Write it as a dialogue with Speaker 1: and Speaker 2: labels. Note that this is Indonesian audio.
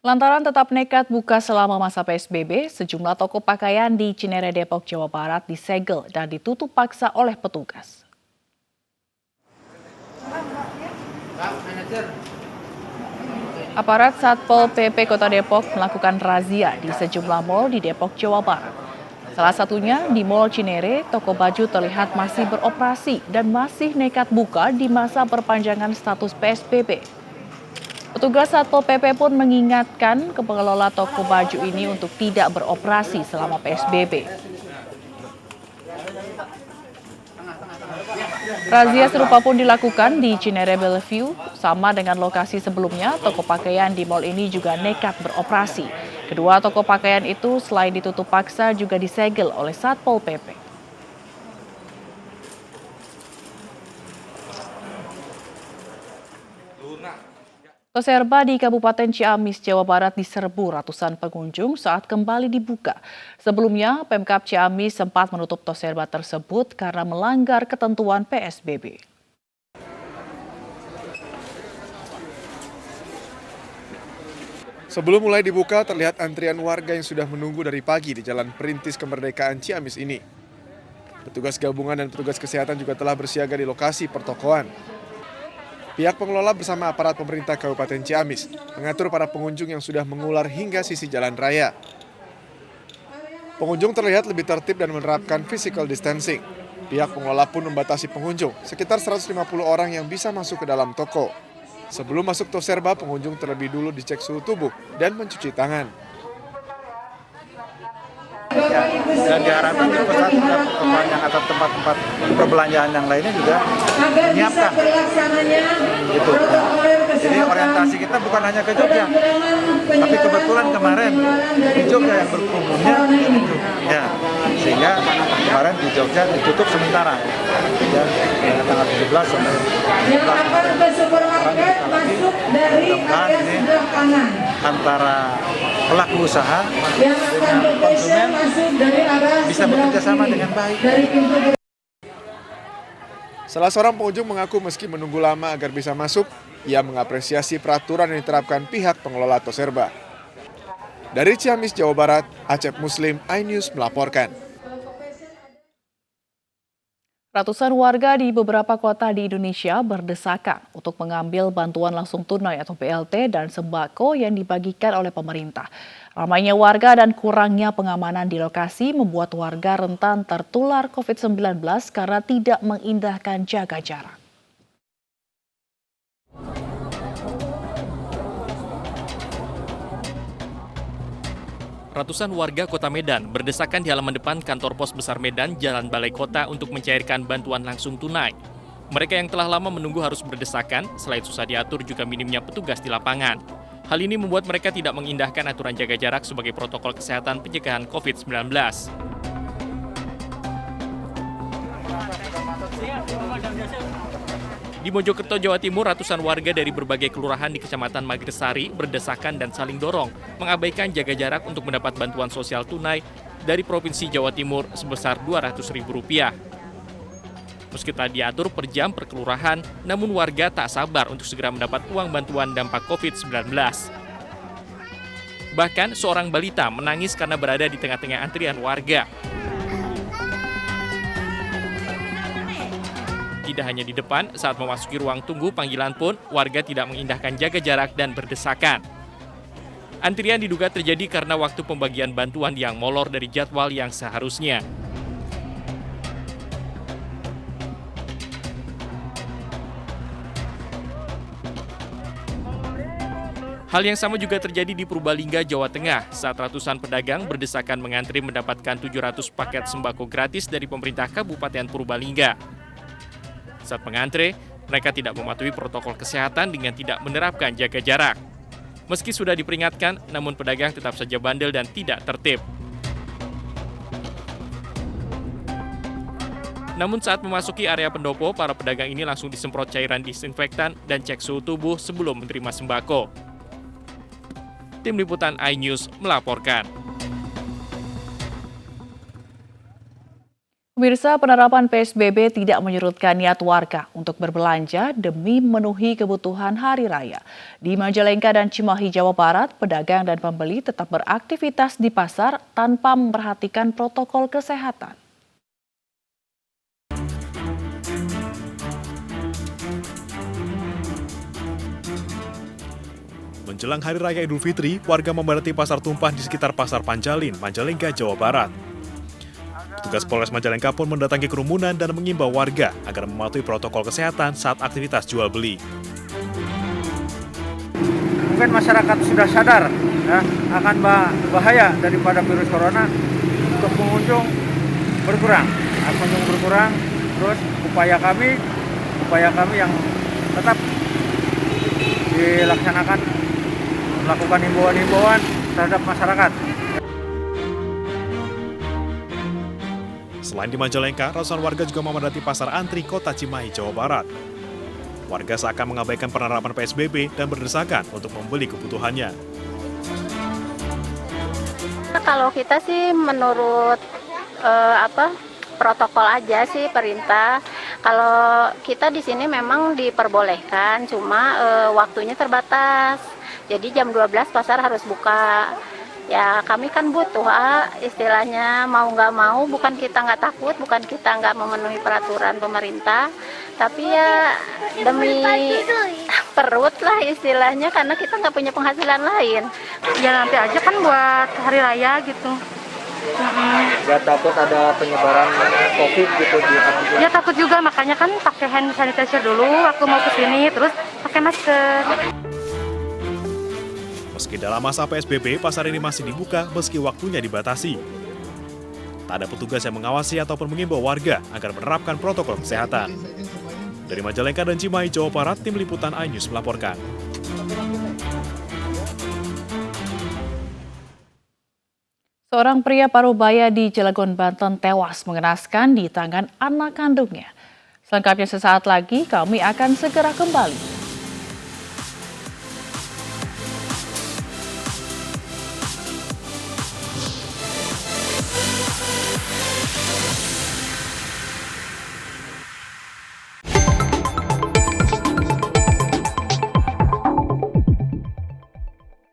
Speaker 1: Lantaran tetap nekat buka selama masa PSBB, sejumlah toko pakaian di Cinere, Depok, Jawa Barat disegel dan ditutup paksa oleh petugas. Aparat Satpol PP Kota Depok melakukan razia di sejumlah mal di Depok, Jawa Barat. Salah satunya di Mall Cinere, toko baju terlihat masih beroperasi dan masih nekat buka di masa perpanjangan status PSBB. Petugas Satpol PP pun mengingatkan ke pengelola toko baju ini untuk tidak beroperasi selama PSBB. Razia serupa pun dilakukan di Cinere Bellevue, sama dengan lokasi sebelumnya, toko pakaian di mal ini juga nekat beroperasi. Kedua toko pakaian itu selain ditutup paksa juga disegel oleh Satpol PP. Toserba di Kabupaten Ciamis, Jawa Barat diserbu ratusan pengunjung saat kembali dibuka. Sebelumnya, Pemkab Ciamis sempat menutup Toserba tersebut karena melanggar ketentuan PSBB.
Speaker 2: Sebelum mulai dibuka, terlihat antrian warga yang sudah menunggu dari pagi di Jalan Perintis Kemerdekaan Ciamis ini. Petugas gabungan dan petugas kesehatan juga telah bersiaga di lokasi pertokoan. Pihak pengelola bersama aparat pemerintah Kabupaten Ciamis mengatur para pengunjung yang sudah mengular hingga sisi jalan raya. Pengunjung terlihat lebih tertib dan menerapkan physical distancing. Pihak pengelola pun membatasi pengunjung, sekitar 150 orang yang bisa masuk ke dalam toko. Sebelum masuk Toserba, pengunjung terlebih dulu dicek suhu tubuh dan mencuci tangan.
Speaker 3: Dan diharapkan di pusat perbelanjaan atau tempat-tempat perbelanjaan yang lainnya juga menyiapkan gitu. Jadi orientasi kita bukan hanya ke Jogja, tapi kebetulan kemarin di Jogja yang berkerumunnya itu, ya, sehingga kemarin di Jogja ditutup sementara, ya, tanggal 17 sampai 18 mudah-mudahan ini antara pelaku usaha dengan konsumen bisa bekerja sama dengan baik.
Speaker 2: Salah seorang pengunjung mengaku meski menunggu lama agar bisa masuk, ia mengapresiasi peraturan yang diterapkan pihak pengelola Toserba. Dari Ciamis, Jawa Barat, Acep Muslim, iNews melaporkan.
Speaker 1: Ratusan warga di beberapa kota di Indonesia berdesakan untuk mengambil bantuan langsung tunai atau BLT dan sembako yang dibagikan oleh pemerintah. Ramainya warga dan kurangnya pengamanan di lokasi membuat warga rentan tertular COVID-19 karena tidak mengindahkan jaga jarak.
Speaker 4: Ratusan warga Kota Medan berdesakan di halaman depan kantor pos besar Medan, Jalan Balai Kota untuk mencairkan bantuan langsung tunai. Mereka yang telah lama menunggu harus berdesakan, selain susah diatur juga minimnya petugas di lapangan. Hal ini membuat mereka tidak mengindahkan aturan jaga jarak sebagai protokol kesehatan pencegahan COVID-19. Di Mojokerto, Jawa Timur, ratusan warga dari berbagai kelurahan di Kecamatan Magresari berdesakan dan saling dorong, mengabaikan jaga jarak untuk mendapat bantuan sosial tunai dari Provinsi Jawa Timur sebesar Rp200.000. Meski tak diatur per jam per kelurahan, namun warga tak sabar untuk segera mendapat uang bantuan dampak COVID-19. Bahkan seorang balita menangis karena berada di tengah-tengah antrian warga. Tidak hanya di depan, saat memasuki ruang tunggu panggilan pun, warga tidak mengindahkan jaga jarak dan berdesakan. Antrian diduga terjadi karena waktu pembagian bantuan yang molor dari jadwal yang seharusnya. Hal yang sama juga terjadi di Purbalingga, Jawa Tengah, saat ratusan pedagang berdesakan mengantri mendapatkan 700 paket sembako gratis dari pemerintah Kabupaten Purbalingga. Saat mengantre, mereka tidak mematuhi protokol kesehatan dengan tidak menerapkan jaga jarak. Meski sudah diperingatkan, namun pedagang tetap saja bandel dan tidak tertib. Namun saat memasuki area pendopo, para pedagang ini langsung disemprot cairan disinfektan dan cek suhu tubuh sebelum menerima sembako. Tim Liputan iNews melaporkan.
Speaker 1: Pemirsa, penerapan PSBB tidak menyurutkan niat warga untuk berbelanja demi memenuhi kebutuhan hari raya. Di Majalengka dan Cimahi, Jawa Barat, pedagang dan pembeli tetap beraktivitas di pasar tanpa memperhatikan protokol kesehatan.
Speaker 5: Menjelang Hari Raya Idul Fitri, warga memadati pasar tumpah di sekitar Pasar Panjalin, Majalengka, Jawa Barat. Petugas Polres Majalengka pun mendatangi kerumunan dan mengimbau warga agar mematuhi protokol kesehatan saat aktivitas jual beli.
Speaker 3: Mungkin masyarakat sudah sadar ya, akan bahaya daripada virus corona. Untuk pengunjung berkurang, terus upaya kami yang tetap dilaksanakan, melakukan himbauan terhadap masyarakat.
Speaker 5: Selain di Majalengka, ratusan warga juga memadati pasar antri Kota Cimahi, Jawa Barat. Warga seakan mengabaikan penerapan PSBB dan berdesakan untuk membeli kebutuhannya.
Speaker 6: Kalau kita sih menurut protokol aja sih perintah. Kalau kita di sini memang diperbolehkan, cuma waktunya terbatas. Jadi jam 12 pasar harus buka. Ya kami kan butuh istilahnya mau nggak mau, bukan kita nggak takut, bukan kita nggak memenuhi peraturan pemerintah, tapi ya demi perut lah istilahnya, karena kita nggak punya penghasilan lain.
Speaker 7: Ya nanti aja kan buat hari raya gitu.
Speaker 3: Nggak takut ada penyebaran COVID gitu?
Speaker 7: Ya takut juga, makanya kan pakai hand sanitizer dulu waktu mau kesini, terus pakai masker.
Speaker 5: Meski dalam masa PSBB, pasar ini masih dibuka meski waktunya dibatasi. Tak ada petugas yang mengawasi ataupun mengimbau warga agar menerapkan protokol kesehatan. Dari Majalengka dan Cimahi, Jawa Barat, Tim Liputan iNews melaporkan.
Speaker 1: Seorang pria Parubaya di Cilegon, Banten tewas mengenaskan di tangan anak kandungnya. Selengkapnya sesaat lagi, kami akan segera kembali.